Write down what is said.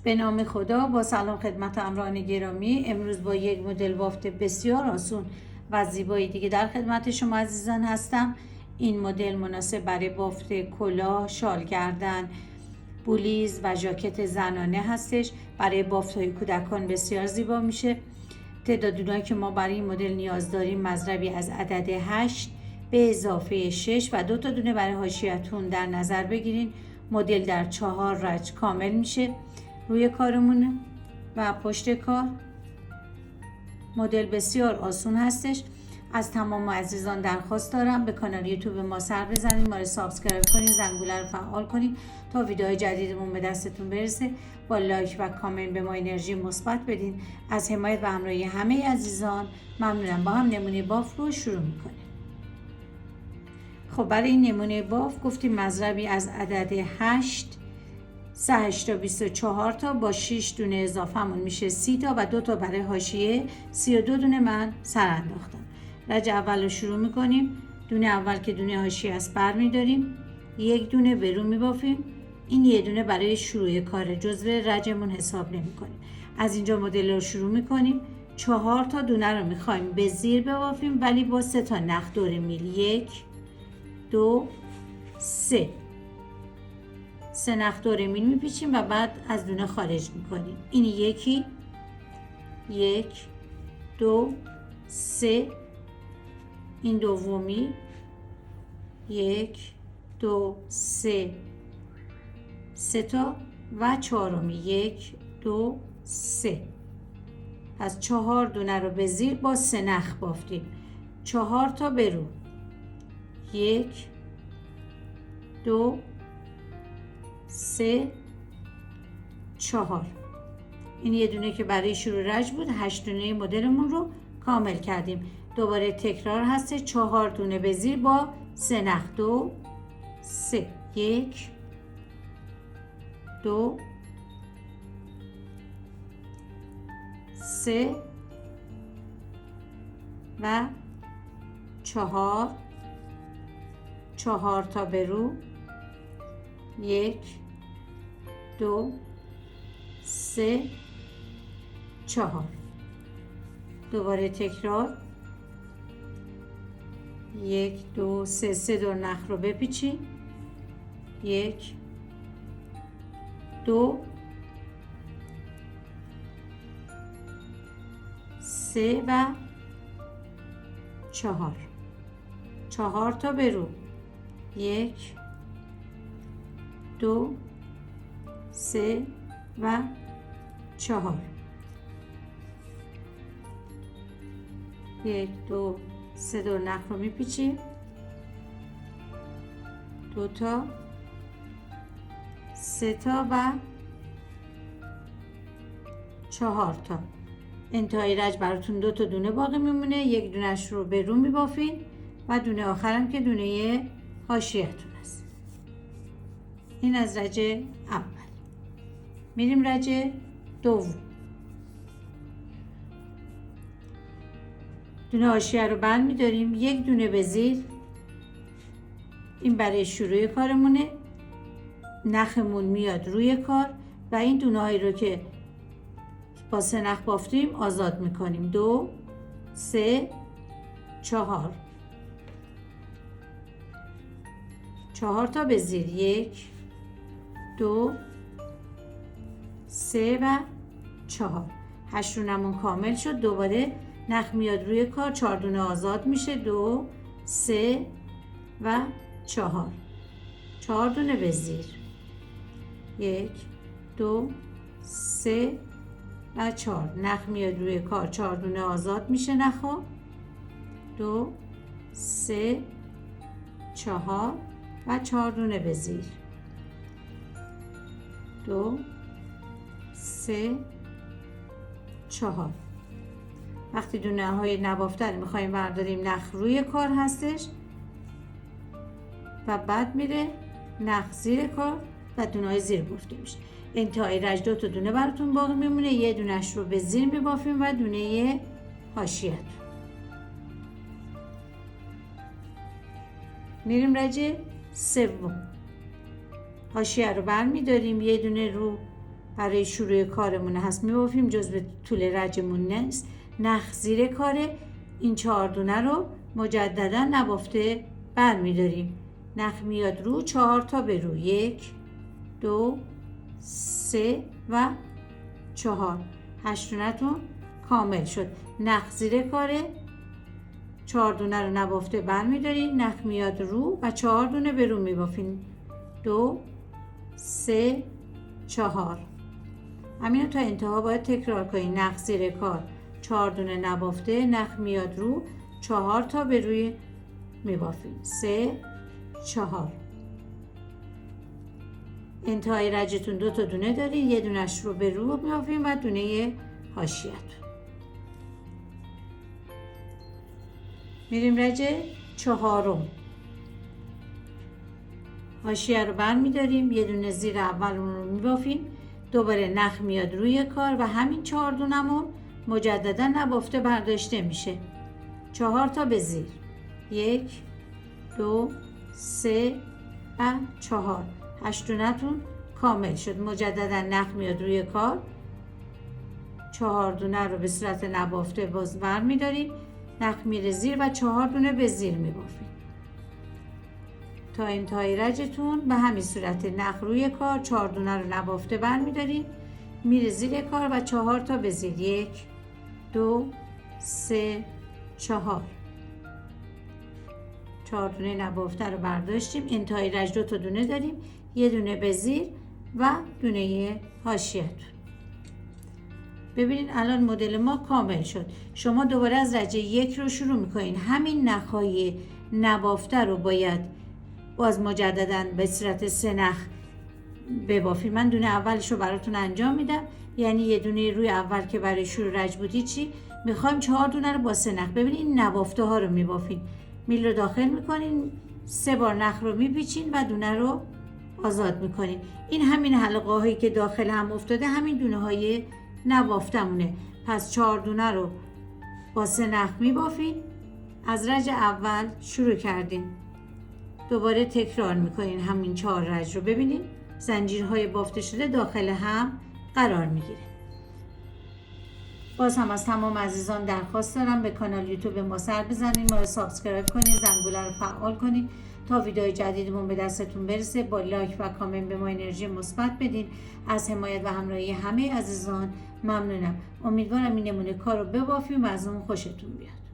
به نام خدا. با سلام خدمت همراهان گرامی. امروز با یک مدل بافت بسیار آسون و زیبایی دیگه در خدمت شما عزیزان هستم. این مدل مناسب برای بافت کلاه، شال گردن، بولیز و ژاکت زنانه هستش. برای بافت های کودکان بسیار زیبا میشه. تعدادونایی که ما برای این مدل نیاز داریم مضربی از عدد 8 به اضافه 6 و 2 تا دونه برای حاشیه‌تون در نظر بگیرین. مدل در 4 رج کامل میشه. روی کارمون و پشت کار مدل بسیار آسون هستش. از تمام عزیزان درخواست دارم به کانال یوتیوب ما سر بزنید، ما رو سابسکرایب کنید، زنگوله رو فعال کنید تا ویدیوهای جدیدمون به دستتون برسه. با لایک و کامنت به ما انرژی مثبت بدین. از حمایت و همراهی همه عزیزان ممنونم. با هم نمونه بافت رو شروع میکنیم. خب برای این نمونه بافت گفتیم مضربی از عدد 8 3 8 تا 24 تا با 6 دونه اضافه‌مون میشه 30 تا و 2 تا برای حاشیه 32 دونه من سر انداختم. رج اول رو شروع میکنیم. دونه اول که دونه حاشیه است برمیداریم، یک دونه به رو میبافیم. این یه دونه برای شروع کاره، جزو رجمون حساب نمیکنیم. از اینجا مدل رو شروع میکنیم. 4 تا دونه رو میخوایم به زیر ببافیم ولی با 3 تا نخ دور میل. 1 2 3 نخ دور میل میپیچیم و بعد از دونه خارج میکنیم. این یکی، 1 2 3. این دومی، 1 2 3 تا و چهارمی 1 2 3. پس 4 دونه رو به زیر با 3 نخ بافتیم. 4 تا به رو، 1 2 3 4. این یه دونه که برای شروع رج بود. 8 دونه مدلمون رو کامل کردیم. دوباره تکرار هسته. 4 دونه به زیر با 3 نخ. 2 3 1 2 3 و 4. 4 تا به رو، 1 2 3 4. دوباره تکرار. 1 2 3 دور نخ رو بپیچیم. 1 2 3 و 4. 4 تا به رو، 1 2 3 و 4. 1 2 3 دور نخ رو میپیچیم. 2 تا 3 تا و 4 تا. انتهای رج براتون 2 تا دونه باقی میمونه. یک دونش رو به رو میبافین و دونه آخرم که دونه حاشیه‌تون است. این از رج اول. میریم رج دوم. دونه حاشیه رو برمی‌داریم، یک دونه به زیر. این برای شروع کارمونه. نخمون میاد روی کار و این دونه هایی رو که با 3 نخ بافتیم آزاد میکنیم. 2 3 4. 4 تا به زیر، 1 2 3 و 4. 8 دونمون کامل شد. دوباره نخ میاد روی کار، 4 دونه آزاد میشه. 2 3 و 4. 4 دونه به زیر، 1 2 3 و 4. نخ میاد روی کار، 4 دونه آزاد میشه. نخا 2 3 4 و 4 دونه به زیر، 2 3 4. وقتی دونه های نبافته رو میخوایم برداریم، نخ روی کار هستش و بعد میره نخ زیر کار و دونه های زیر بافته میشه. انتهای رج 2 تا دونه براتون باقی میمونه. یه دونش رو به زیر میبافیم و دونه حاشیه‌تون. میریم رج سوم. حاشیه رو برمیداریم، یه دونه رو برای شروع کارمون هست میبافیم، جزو طول رجمون نیست. نخ زیر کاره. این 4 دونه رو مجددا نبافته برمیداریم. نخ میاد رو، 4 تا به رو، 1 2 3 و 4. 8 دونه‌تون کامل شد. نخ زیر کاره، 4 دونه رو نبافته برمیدارین، نخ میاد رو و 4 دونه به رو میبافین. 2 3 4. همین تا انتها باید تکرار کنین. نخ زیر کار، 4 دونه نبافته، نخ میاد رو، 4 تا به روی میبافین. 3 4. انتهای رجتون 2 تا دونه دارین، یه دونش رو به رو میبافین و دونه حاشیه‌تون. میریم رجه 4. حاشیه رو برمیداریم، یه دونه زیر اول اون رو میبافیم، دوباره نخ میاد روی کار و همین 4 دونمون مجددا نبافته برداشته میشه. 4 تا به زیر، 1 2 3 و 4. 8 دونه‌تون کامل شد. مجددا نخ میاد روی کار، 4 دونه رو به صورت نبافته باز برمیداریم، نخ میره زیر و 4 دونه به زیر میبافیم تا انتهای رجتون. به همین صورت نخ روی کار، 4 دونه رو نبافته برمیداریم، میره زیر کار و 4 تا به زیر، 1 2 3 4. 4 دونه نبافته رو برداشتیم. انتهای رج 2 تا دونه داریم، یه دونه به زیر و دونه حاشیه‌تون. ببینید الان مدل ما کامل شد. شما دوباره از رجه 1 رو شروع میکنین. همین نخهای نبافته رو باید باز مجددا به صورت 3 نخ ببافید. من دونه اولش رو براتون انجام میدم، یعنی یه دونه روی اول که برای شروع رج بودی چی میخوایم 4 دونه رو با 3 نخ. ببینید این نبافته ها رو میبافید، میل رو داخل میکنین، 3 بار نخ رو میپیچین و دونه رو آزاد میکنین. این همین حلقه هایی که داخل هم افتاده همین دونه های نبافتمونه. پس 4 دونه رو با 3 نخ میبافین. از رج اول شروع کردین، دوباره تکرار میکنین همین 4 رج رو. ببینید زنجیرهای بافته شده داخل هم قرار میگیره. باز هم از تمام عزیزان درخواست دارم به کانال یوتیوب ما سر بزنید، ما رو سابسکرایب کنید، زنگوله رو فعال کنید تا ویدیوهای جدیدمون به دستتون برسه. با لایک و کامنت به ما انرژی مثبت بدین. از حمایت و همراهی همه عزیزان ممنونم. امیدوارم این نمونه کار رو ببافیم و از اون خوشتون بیاد.